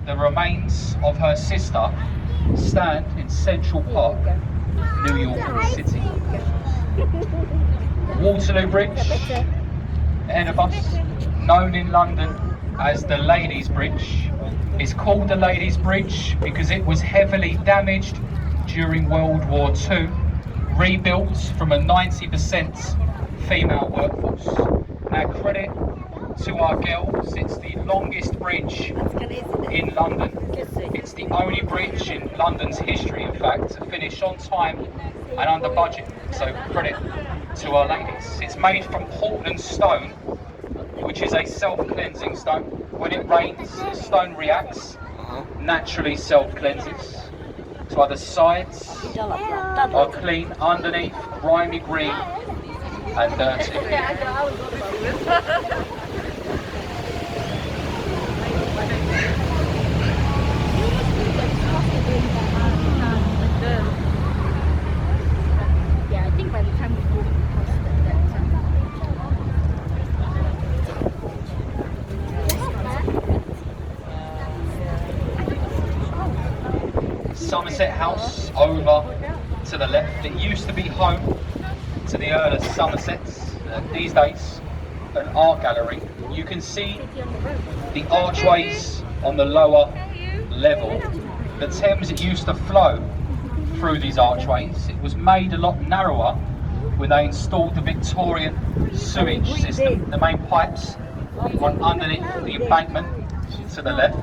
the remains of her sister stand in Central Park, New York City. Waterloo Bridge, ahead of us, known in London as the Ladies' Bridge, is called the Ladies' Bridge because it was heavily damaged during World War II, rebuilt from a 90% female workforce. Now, credit to our girls, it's the longest bridge in London. It's the only bridge in London's history, in fact, to finish on time and under budget. So credit to our ladies. It's made from Portland stone, which is a self-cleansing stone. When it rains, the stone reacts, naturally self-cleanses. So the sides are clean, underneath, grimy green and dirty. Yeah, I think by the time we go past Somerset House over to the left. It used to be home to the Earl of Somerset's. These days, an art gallery. You can see the archways on the lower level. The Thames, it used to flow through these archways. It was made a lot narrower when they installed the Victorian sewage system. The main pipes run underneath the embankment to the left.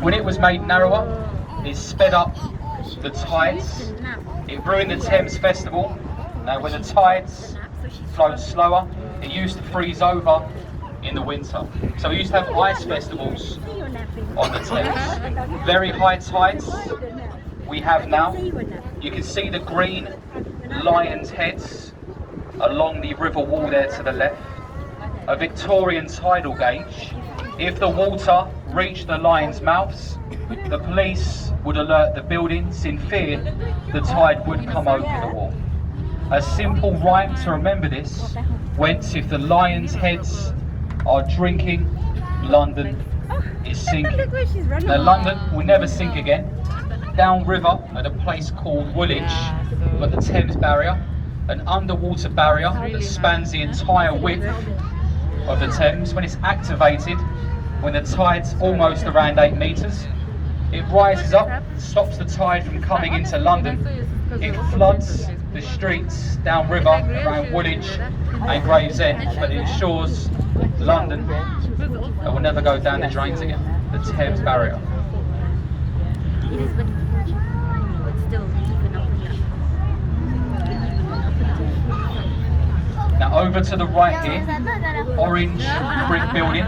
When it was made narrower, it sped up the tides. It ruined the Thames Festival. Now when the tides flowed slower, it used to freeze over in the winter. So we used to have ice festivals on the Thames. Very high tides we have now. You can see the green lions' heads along the river wall there to the left. A Victorian tidal gauge. If the water reached the lions' mouths, the police would alert the buildings in fear the tide would come over the wall. A simple rhyme to remember this went: if the lions' heads are drinking, London is sinking. Now London will never sink again. Downriver at a place called Woolwich, got the Thames Barrier, an underwater barrier that spans the entire width of the Thames. When it's activated, when the tide's almost around 8 metres, it rises up, stops the tide from coming into London. It floods the streets downriver around Woolwich and Gravesend, but it ensures London will never go down the drains again. The Thames Barrier. it is, but still even up here. Now over to the right here, orange brick building,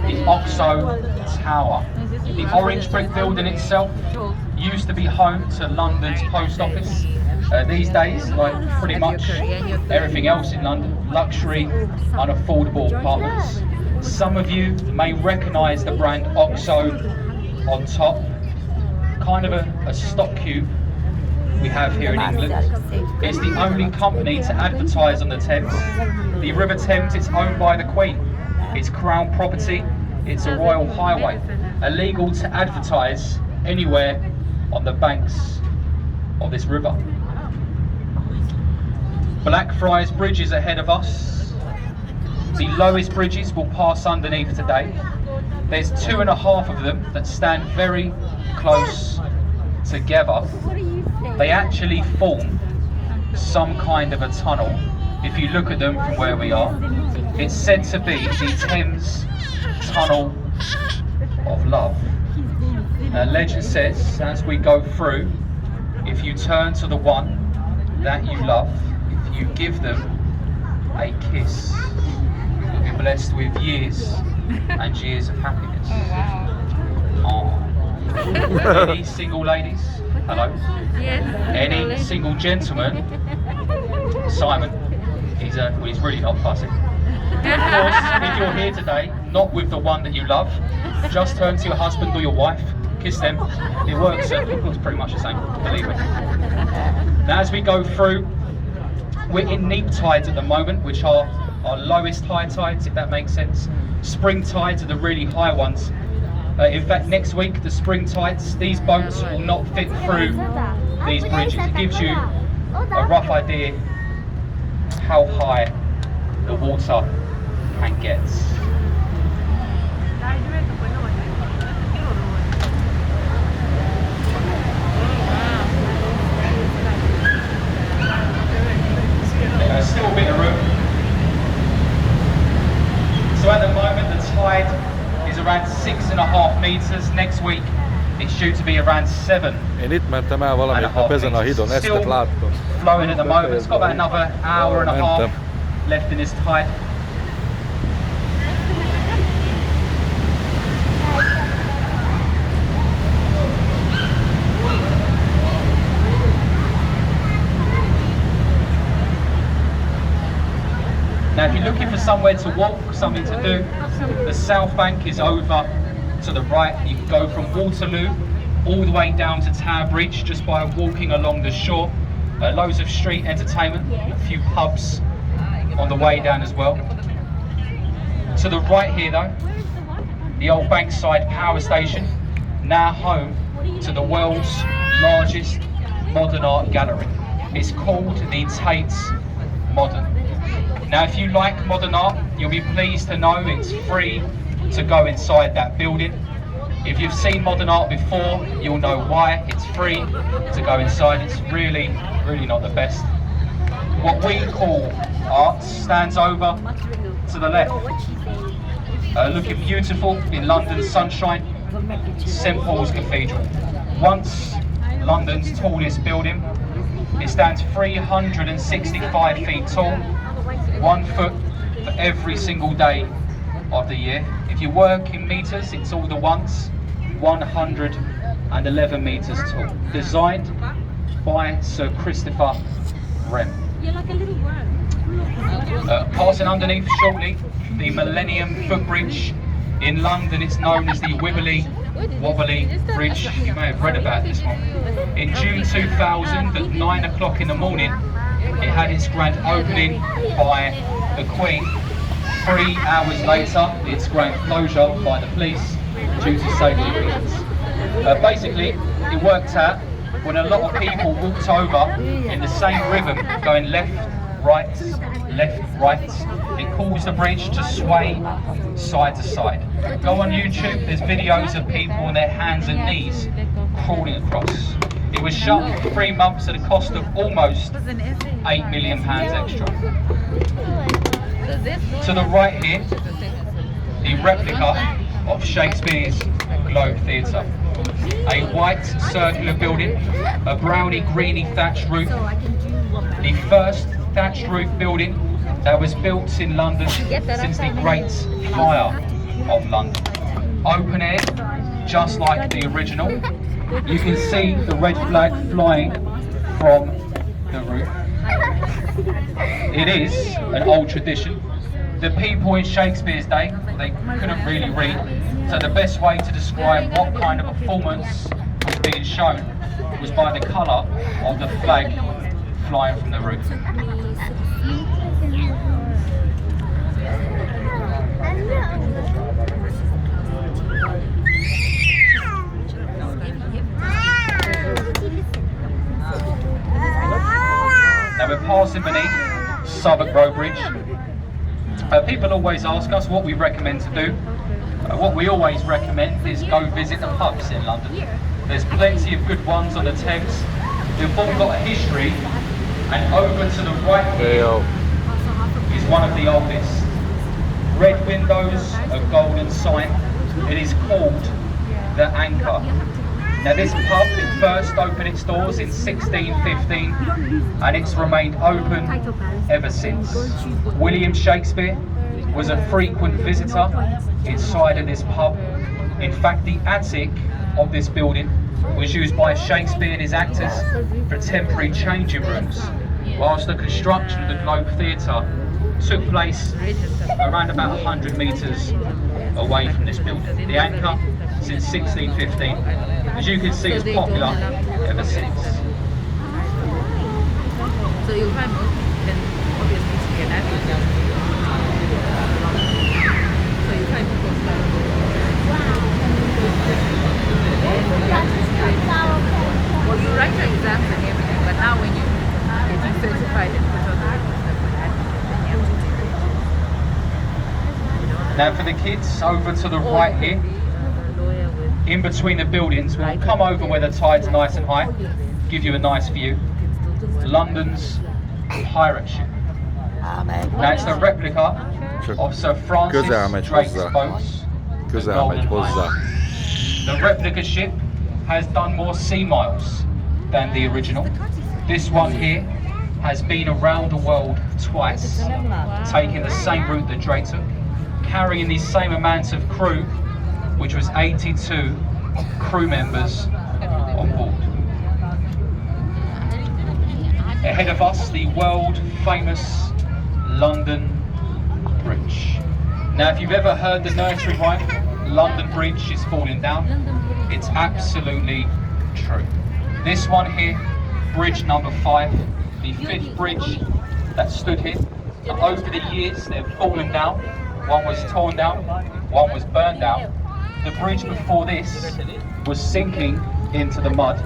the Oxo Tower. The orange brick building itself used to be home to London's post office. These days, like pretty much everything else in London, luxury, unaffordable apartments. Some of you may recognise the brand Oxo on top, kind of a stock cube we have here in England. It's the only company to advertise on the Thames. The River Thames, it's owned by the Queen. It's Crown property, it's a royal highway. Illegal to advertise anywhere on the banks of this river. Blackfriars Bridge is ahead of us. The lowest bridges will pass underneath today. There's 2.5 of them that stand very close together. They actually form some kind of a tunnel. If you look at them from where we are, it's said to be the Thames Tunnel of Love. Now, legend says, as we go through, if you turn to the one that you love, if you give them a kiss, you'll be blessed with years and years of happiness. Oh. Any single ladies? Hello? Yes. Any single gentleman? Simon, he's really not fussy. Of course, if you're here today, not with the one that you love, just turn to your husband or your wife, kiss them. It works pretty much the same, believe me. Now as we go through, we're in neap tides at the moment, which are our lowest high tides, if that makes sense. Spring tides are the really high ones. In fact, next week, the spring tides, these boats will not fit through these bridges. It gives you a rough idea how high the water can get. There's still a bit of room. So at the moment the tide is around 6.5 meters. Next week it's due to be around 7. Én itt mentem el valamit nap ezen a hídon, ezt láttam. Flowing at the moment. It's got about another hour and a half left in this tide. Now if you're looking for somewhere to walk, something to do, the south bank is over to the right. You can go from Waterloo all the way down to Tower Bridge just by walking along the shore. Loads of street entertainment, a few pubs on the way down as well. To the right here though, the old Bankside power station, now home to the world's largest modern art gallery. It's called the THAMES Modern. Now if you like modern art, you'll be pleased to know it's free to go inside that building. If you've seen modern art before, you'll know why it's free to go inside. It's really not the best. What we call art stands over to the left. Looking beautiful in London's sunshine, St Paul's Cathedral. Once London's tallest building, it stands 365 feet tall, 1 foot for every single day of the year. If you work in meters, it's all the ones, 111 meters tall. Designed by Sir Christopher Wren. You're like a little worm. Passing underneath shortly, the Millennium Footbridge. In London, it's known as the Wibbly Wobbly Bridge. You may have read about this one. In June 2000, at 9 o'clock in the morning, it had its grand opening by the Queen. 3 hours later, its grand closure by the police due to safety reasons. Basically, it worked out when a lot of people walked over in the same rhythm, going left, right, it caused the bridge to sway side to side. Go on YouTube, there's videos of people on their hands and knees crawling across. It was shut for 3 months at a cost of almost £8 million extra. To the right here, the replica of Shakespeare's Globe Theatre. A white circular building, a browny greeny thatched roof. The first thatched roof building that was built in London since the Great Fire of London. Open air, just like the original. You can see the red flag flying from the roof. It is an old tradition. The people in Shakespeare's day, they couldn't really read, so the best way to describe what kind of performance was being shown was by the colour of the flag flying from the roof. Now we're passing beneath Southwark Road Bridge. People always ask us what we recommend to do. What we always recommend is go visit the pubs in London. There's plenty of good ones on the Thames. They've all got a history, and over to the right here is one of the oldest. Red windows, a golden sign. It is called the Anchor. Now this pub, it first opened its doors in 1615 and it's remained open ever since. William Shakespeare was a frequent visitor inside of this pub. In fact, the attic of this building was used by Shakespeare and his actors for temporary changing rooms, whilst the construction of the Globe Theatre took place around about 100 metres away from this building. The Anchor, since 1615, as you can see, is popular ever since. So you can then obviously get that. So you can Now for the kids, over to the right here, in between the buildings, we'll come over where the tide's nice and high, give you a nice view. London's pirate ship. Now it's a replica of Sir Francis Drake's boats. Közel megy hozzá. The replica ship has done more sea miles than the original. This one here has been around the world twice, taking the same route that Drake took, carrying the same amount of crew, which was 82 crew members on board. Ahead of us, the world famous London Bridge. Now, if you've ever heard the nursery rhyme, London Bridge is falling down, it's absolutely true. This one here, bridge number 5, the 5th bridge that stood here. Over the years, they've fallen down. One was torn down, one was burned down. The bridge before this was sinking into the mud.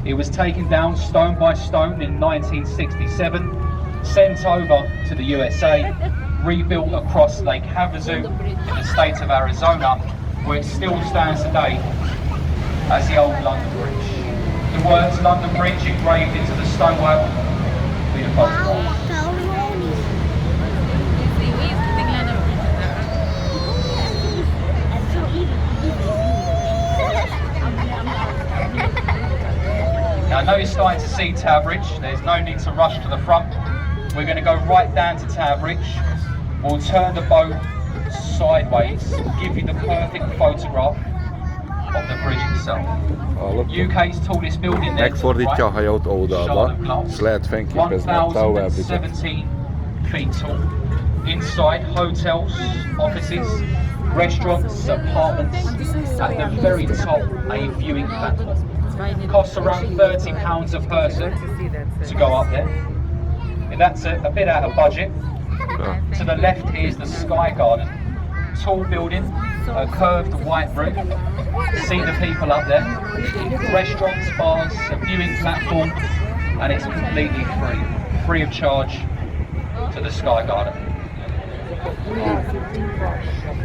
It was taken down stone by stone in 1967, sent over to the USA, rebuilt across Lake Havasu in the state of Arizona, where it still stands today as the old London Bridge. The words London Bridge engraved into the stonework will be the photograph. Now I know you're starting to see Tower Bridge, there's no need to rush to the front. We're going to go right down to Tower Bridge. We'll turn the boat sideways, give you the perfect photograph of the bridge itself. UK's tallest building there to the Megfordítja a right, hajót oldalba, ezt lehet fényképezni a Tower Bridge-et. 1,017 feet tall. Inside, hotels, offices, restaurants, apartments. At the very top, a viewing platform. Costs around £30 a person to go up there. And that's a bit out of budget. To the left here's the Sky Garden. Tall building, a curved white roof. See the people up there. Restaurants, bars, a viewing platform, and it's completely free of charge to the Sky Garden.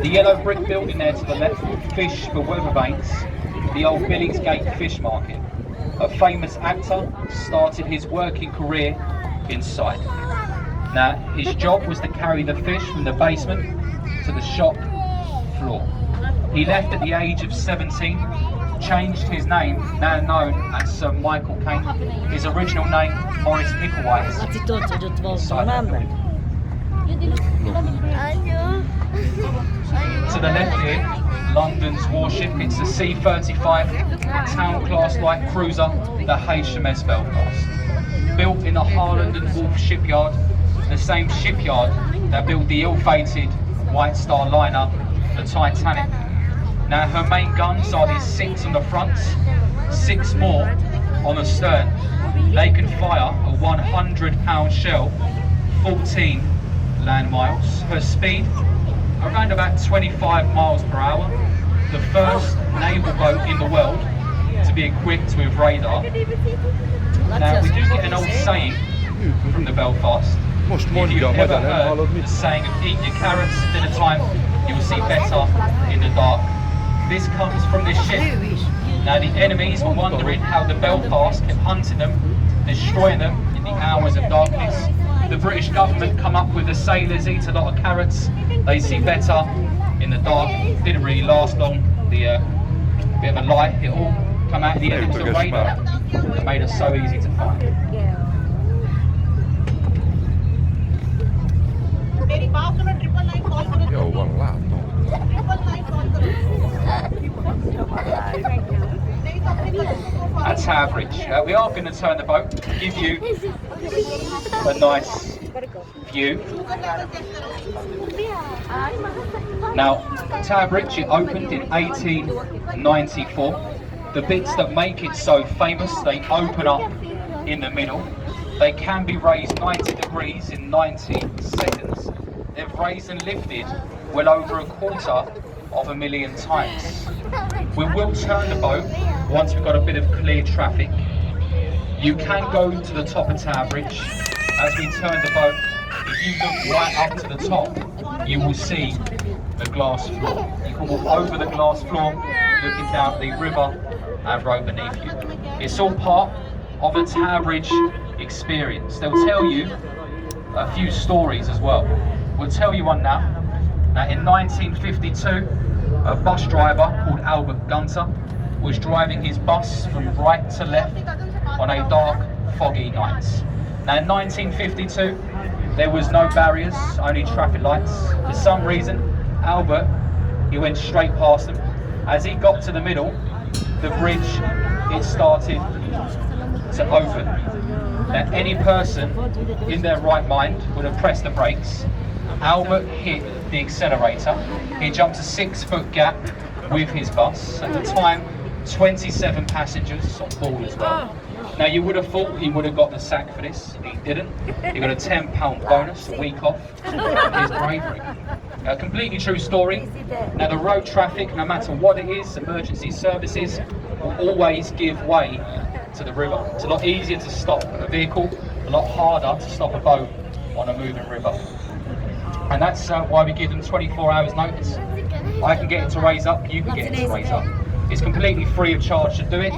The yellow brick building there to the left, Fish for Weathervanes, the old Billingsgate Fish Market. A famous actor started his working career inside. Now, his job was to carry the fish from the basement to the shop floor. He left at the age of 17, changed his name, now known as Sir Michael Caine, his original name, Maurice Micklewhite. To the left here, London's warship. It's the C-35 town class light cruiser, the HMS Belfast. Built in the Harland and Wolff shipyard, the same shipyard that built the ill-fated White Star liner, the Titanic. Now her main guns are these 6 on the front, 6 more on the stern. They can fire a 100-pound shell, 14 land miles. Her speed, around about 25 miles per hour. The first naval boat in the world to be equipped with radar. Now we do get an old saying from the Belfast. If you've ever heard the saying of eat your carrots at dinner time, you will see better in the dark. This comes from this ship. Now the enemies were wondering how the Belfast kept hunting them, destroying them in the hours of darkness. The British government come up with the sailors eat a lot of carrots, they see better in the dark. Didn't really last long. The bit of a light, it all come out in the end. It was a radar that made us so easy to find. Jó van, látom. At Tower Bridge, we are going to turn the boat, give you a nice view. Now, Tower Bridge, it opened in 1894. The bits that make it so famous, they open up in the middle. They can be raised 90 degrees in 90 seconds. They've raised and lifted well over 250,000 times. We will turn the boat once we've got a bit of clear traffic. You can go to the top of Tower Bridge. As we turn the boat, if you look right up to the top, you will see the glass floor. You can walk over the glass floor, looking down at the river and road beneath you. It's all part of the Tower Bridge experience. They'll tell you a few stories as well. We'll tell you one now. Now in 1952, a bus driver called Albert Gunter was driving his bus from right to left on a dark, foggy night. Now in 1952, there was no barriers, only traffic lights. For some reason, Albert, he went straight past them. As he got to the middle, the bridge, it started to open. Now any person in their right mind would have pressed the brakes. Albert hit the accelerator. He jumped a 6-foot gap with his bus. At the time, 27 passengers on board as well. Now you would have thought he would have got the sack for this. He didn't. He got a £10 bonus, a week off. His bravery. A completely true story. Now the road traffic, no matter what it is, emergency services will always give way to the river. It's a lot easier to stop a vehicle, a lot harder to stop a boat on a moving river. And that's why we give them 24 hours notice. I can get it to raise up, you can get it to raise up. It's completely free of charge to do it.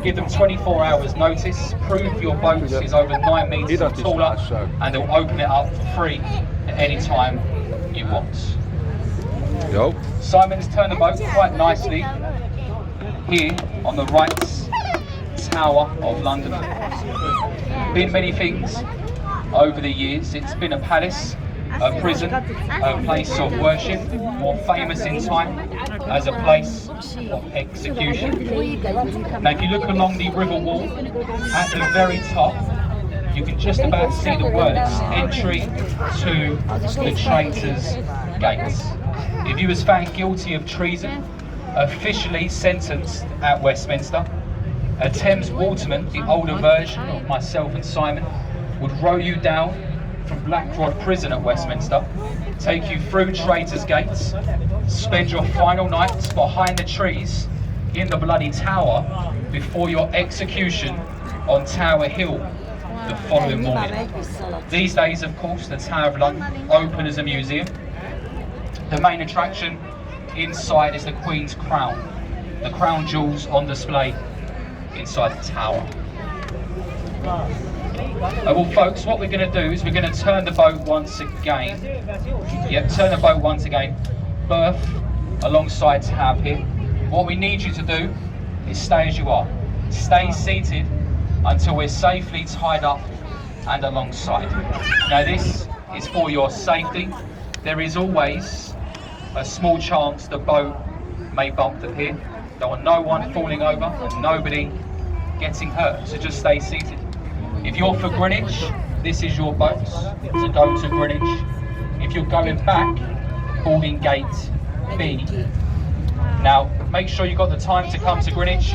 Give them 24 hours notice, prove your boat is over 9 metres or taller, and they'll open it up free at any time you want. Yo. Simon's turned the boat quite nicely here on the right tower of London. Been many things over the years. It's been a palace, a prison, a place of worship, more famous in time as a place of execution. Now if you look along the river wall, at the very top, you can just about see the words, entry to the Traitors' Gates. If you was found guilty of treason, officially sentenced at Westminster, a Thames waterman, the older version of myself and Simon, would row you down from Blackrod Prison at Westminster, take you through Traitors' Gates, spend your final nights behind the trees in the bloody tower before your execution on Tower Hill the following morning. These days, of course, the Tower of London open as a museum. The main attraction inside is the Queen's crown, the crown jewels on display inside the tower. Well folks, what we're going to do is we're going to turn the boat once again. Yep, turn the boat once again. Berth alongside tab here. What we need you to do is stay as you are. Stay seated until we're safely tied up and alongside. Now this is for your safety. There is always a small chance the boat may bump the pier. Don't want no one falling over and nobody getting hurt, so just stay seated. If you're for Greenwich, this is your boat to go to Greenwich. If you're going back, boarding gate B. Now, make sure you've got the time to come to Greenwich.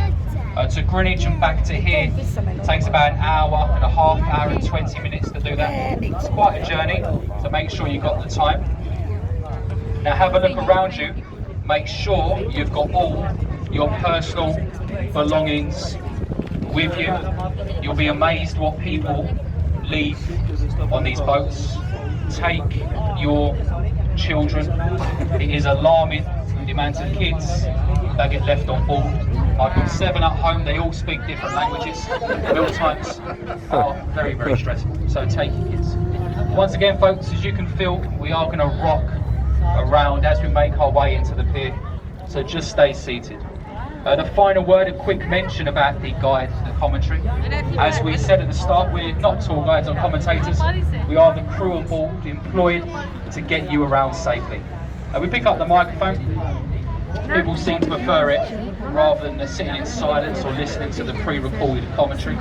To Greenwich and back to here, it takes about an hour and a half, hour and 20 minutes to do that. It's quite a journey, so make sure you've got the time. Now have a look around you. Make sure you've got all your personal belongings with you. You'll be amazed what people leave on these boats. Take your children. It is alarming the amount of kids that get left on board. I've got 7 at home, they all speak different languages. Meal times are very, very stressful, so take your kids. Once again folks, as you can feel, we are going to rock around as we make our way into the pier, so just stay seated. The final word, a quick mention about the guide, the commentary. As we said at the start, we're not tour guides or commentators. We are the crew on board, employed to get you around safely. We pick up the microphone. People seem to prefer it rather than sitting in silence or listening to the pre-recorded commentary.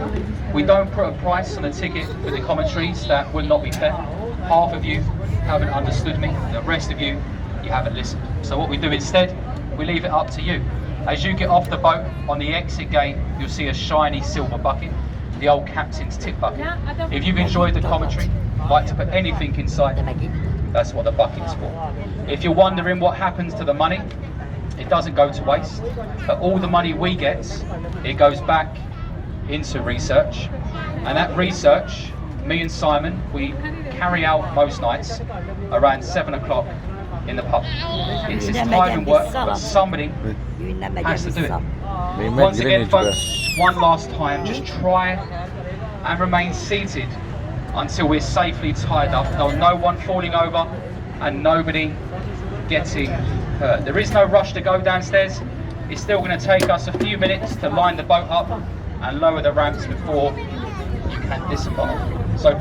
We don't put a price on a ticket for the commentaries, that would not be fair. Half of you haven't understood me, the rest of you haven't listened. So what we do instead, we leave it up to you. As you get off the boat, on the exit gate, you'll see a shiny silver bucket, the old captain's tip bucket. If you've enjoyed the commentary, like to put anything inside, that's what the bucket's for. If you're wondering what happens to the money, it doesn't go to waste, but all the money we get, it goes back into research. And that research, me and Simon, we carry out most nights around 7 o'clock in the pub. It's just time and work, but somebody has to do it. We met Once again, Greenwich there. folks, one last time, just try and remain seated until we're safely tied up. No one falling over and nobody getting hurt. There is no rush to go downstairs. It's still going to take us a few minutes to line the boat up and lower the ramps before you can disembark. So